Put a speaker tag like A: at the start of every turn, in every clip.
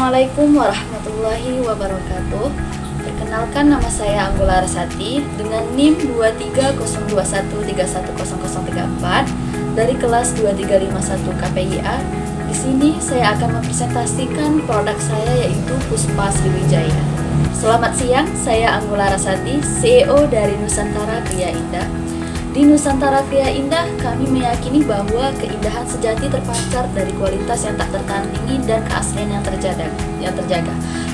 A: Assalamualaikum warahmatullahi wabarakatuh. Perkenalkan, nama saya Anggula Rasati dengan NIM 2301310034 dari kelas 2351 KPIA. Di sini saya akan mempresentasikan produk saya, yaitu Puspa Sriwijaya. Selamat siang, saya Anggula Rasati, CEO dari Nusantara Kria Indah. Di Nusantara Kria Indah, kami meyakini bahwa keindahan sejati terpancar dari kualitas yang tak tertandingi dan keaslian yang terjaga.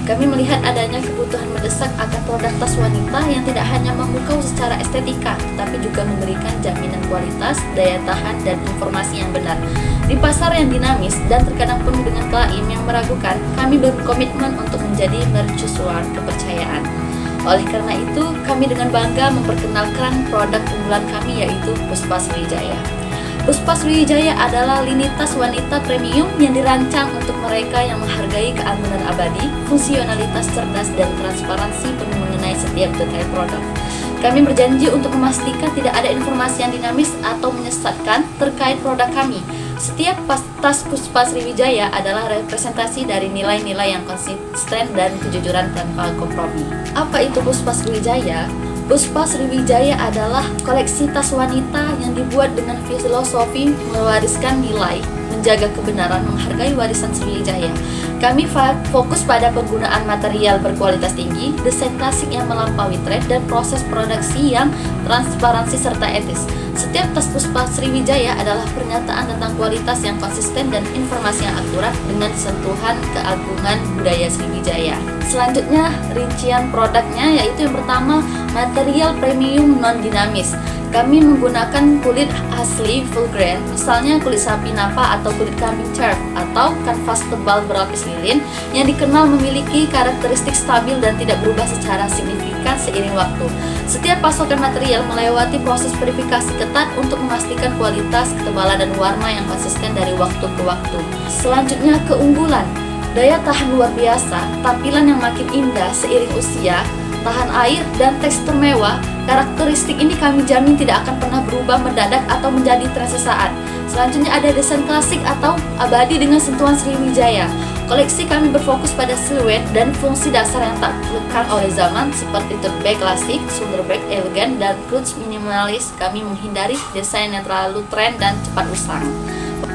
A: Kami melihat adanya kebutuhan mendesak akan produk tas wanita yang tidak hanya memukau secara estetika, tapi juga memberikan jaminan kualitas, daya tahan, dan informasi yang benar. Di pasar yang dinamis dan terkadang penuh dengan klaim yang meragukan, kami berkomitmen untuk menjadi mercusuar kepercayaan. Oleh karena itu, kami dengan bangga memperkenalkan produk unggulan kami, yaitu Puspa Sriwijaya. Puspa Sriwijaya adalah lini tas wanita premium yang dirancang untuk mereka yang menghargai keamanan abadi, fungsionalitas cerdas, dan transparansi penuh mengenai setiap detail produk. Kami berjanji untuk memastikan tidak ada informasi yang dinamis atau menyesatkan terkait produk kami. Setiap tas Puspa Sriwijaya adalah representasi dari nilai-nilai yang konsisten dan kejujuran tanpa kompromi. Apa itu Puspa Sriwijaya? Puspa Sriwijaya adalah koleksi tas wanita yang dibuat dengan filosofi mewariskan nilai, menjaga kebenaran, menghargai warisan Sriwijaya. Kami fokus pada penggunaan material berkualitas tinggi, desain klasik yang melampaui tren, dan proses produksi yang transparansi serta etis. Setiap tas Puspa Sriwijaya adalah pernyataan tentang kualitas yang konsisten dan informasi yang akurat dengan sentuhan keagungan budaya Sriwijaya. Selanjutnya, rincian produknya, yaitu yang pertama, material premium non-dinamis. Kami menggunakan kulit asli full grain, misalnya kulit sapi napa atau kulit kambing turf, atau kanvas tebal berlapis lilin yang dikenal memiliki karakteristik stabil dan tidak berubah secara signifikan seiring waktu. Setiap pasokan material melewati proses verifikasi ketat untuk memastikan kualitas, ketebalan, dan warna yang konsisten dari waktu ke waktu. Selanjutnya, keunggulan. Daya tahan luar biasa, tampilan yang makin indah seiring usia, tahan air, dan tekstur mewah. Karakteristik ini kami jamin tidak akan pernah berubah mendadak atau menjadi tren sesaat. Selanjutnya ada desain klasik atau abadi dengan sentuhan Sriwijaya. Koleksi kami berfokus pada siluet dan fungsi dasar yang tak lekang oleh zaman, seperti tote bag klasik, shoulder bag elegan, dan clutch minimalis. Kami menghindari desain yang terlalu tren dan cepat usang.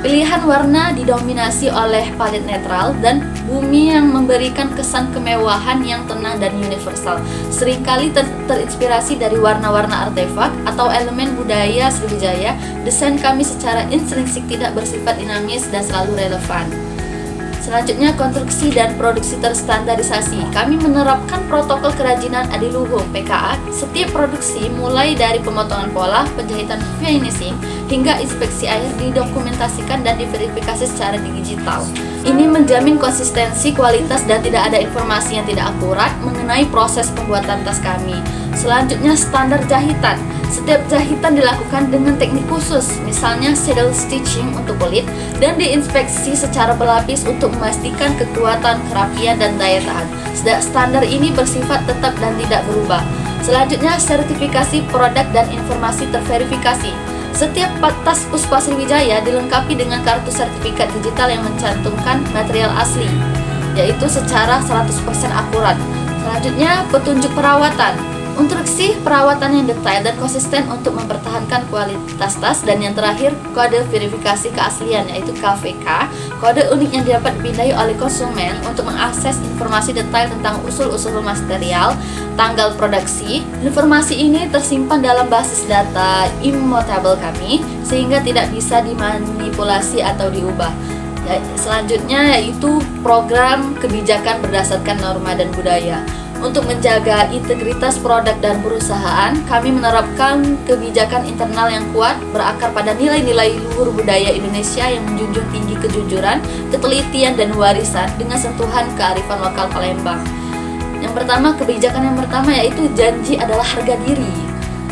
A: Pilihan warna didominasi oleh palet netral dan bumi yang memberikan kesan kemewahan yang tenang dan universal. Seringkali terinspirasi dari warna-warna artefak atau elemen budaya Sriwijaya. Desain kami secara intrinsik tidak bersifat dinamis dan selalu relevan. Selanjutnya, konstruksi dan produksi terstandarisasi. Kami menerapkan protokol kerajinan adiluhung (PKA). Setiap produksi, mulai dari pemotongan pola, penjahitan finishing, hingga inspeksi akhir, didokumentasikan dan diverifikasi secara digital. Ini menjamin konsistensi, kualitas, dan tidak ada informasi yang tidak akurat mengenai proses pembuatan tas kami. Selanjutnya, standar jahitan. Setiap jahitan dilakukan dengan teknik khusus, misalnya saddle stitching untuk kulit, dan diinspeksi secara berlapis untuk memastikan kekuatan, kerapian, dan daya tahan. Standar ini bersifat tetap dan tidak berubah. Selanjutnya, sertifikasi produk dan informasi terverifikasi. Setiap tas Puspa Sriwijaya dilengkapi dengan kartu sertifikat digital yang mencantumkan material asli, yaitu secara 100% akurat. Selanjutnya, petunjuk perawatan. Instruksi perawatan yang detail dan konsisten untuk mempertahankan kualitas tas. Dan yang terakhir, kode verifikasi keaslian, yaitu KVK, kode unik yang dapat dipindai oleh konsumen untuk mengakses informasi detail tentang usul-usul material, tanggal produksi. Informasi ini tersimpan dalam basis data immutable kami, sehingga tidak bisa dimanipulasi atau diubah. Selanjutnya, yaitu program kebijakan berdasarkan norma dan budaya. Untuk menjaga integritas produk dan perusahaan, kami menerapkan kebijakan internal yang kuat, berakar pada nilai-nilai luhur budaya Indonesia yang menjunjung tinggi kejujuran, ketelitian, dan warisan dengan sentuhan kearifan lokal Palembang. Kebijakan yang pertama yaitu janji adalah harga diri,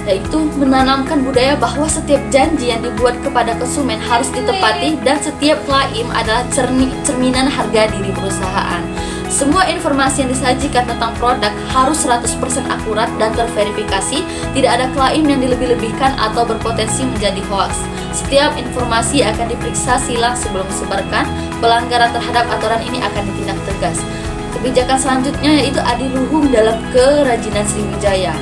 A: yaitu menanamkan budaya bahwa setiap janji yang dibuat kepada konsumen harus ditepati dan setiap klaim adalah cerminan harga diri perusahaan. Semua informasi yang disajikan tentang produk harus 100% akurat dan terverifikasi, tidak ada klaim yang dilebih-lebihkan atau berpotensi menjadi hoaks. Setiap informasi akan diperiksa silang sebelum disebarkan. Pelanggaran terhadap aturan ini akan ditindak tegas. Kebijakan selanjutnya yaitu adiluhung dalam kerajinan Sriwijaya,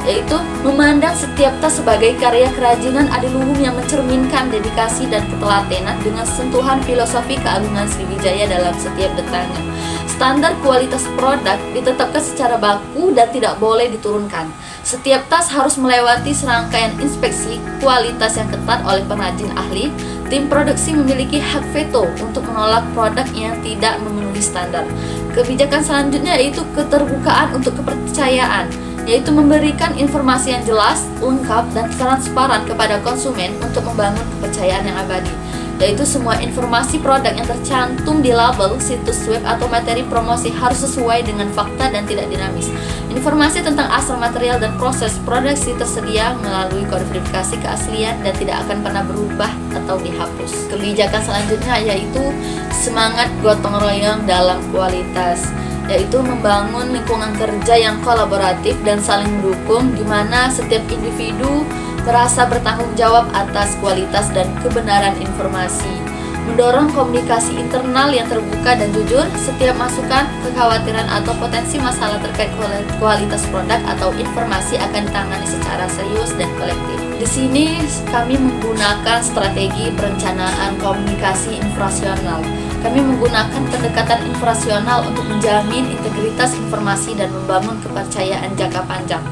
A: yaitu memandang setiap tas sebagai karya kerajinan adiluhung yang mencerminkan dedikasi dan ketelatenan dengan sentuhan filosofi keagungan Sriwijaya dalam setiap detailnya. Standar kualitas produk ditetapkan secara baku dan tidak boleh diturunkan. Setiap tas harus melewati serangkaian inspeksi kualitas yang ketat oleh pengrajin ahli. Tim produksi memiliki hak veto untuk menolak produk yang tidak memenuhi standar. Kebijakan selanjutnya yaitu keterbukaan untuk kepercayaan, yaitu memberikan informasi yang jelas, lengkap, dan transparan kepada konsumen untuk membangun kepercayaan yang abadi, yaitu semua informasi produk yang tercantum di label, situs web, atau materi promosi harus sesuai dengan fakta dan tidak dinamis. Informasi tentang asal material dan proses produksi tersedia melalui kode verifikasi keaslian dan tidak akan pernah berubah atau dihapus. Kebijakan selanjutnya yaitu semangat gotong royong dalam kualitas, yaitu membangun lingkungan kerja yang kolaboratif dan saling mendukung, di mana setiap individu merasa bertanggung jawab atas kualitas dan kebenaran informasi. Mendorong komunikasi internal yang terbuka dan jujur. Setiap masukan, kekhawatiran, atau potensi masalah terkait kualitas produk atau informasi akan ditangani secara serius dan kolektif. Di sini kami menggunakan strategi perencanaan komunikasi infrasional. Kami menggunakan pendekatan infrasional untuk menjamin integritas informasi dan membangun kepercayaan jangka panjang.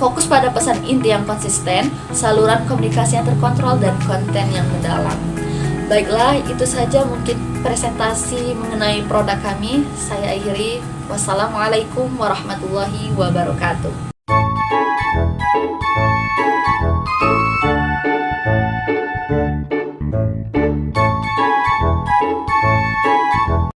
A: Fokus pada pesan inti yang konsisten, saluran komunikasi yang terkontrol, dan konten yang mendalam. Baiklah, itu saja mungkin presentasi mengenai produk kami. Saya akhiri. Wassalamualaikum warahmatullahi wabarakatuh.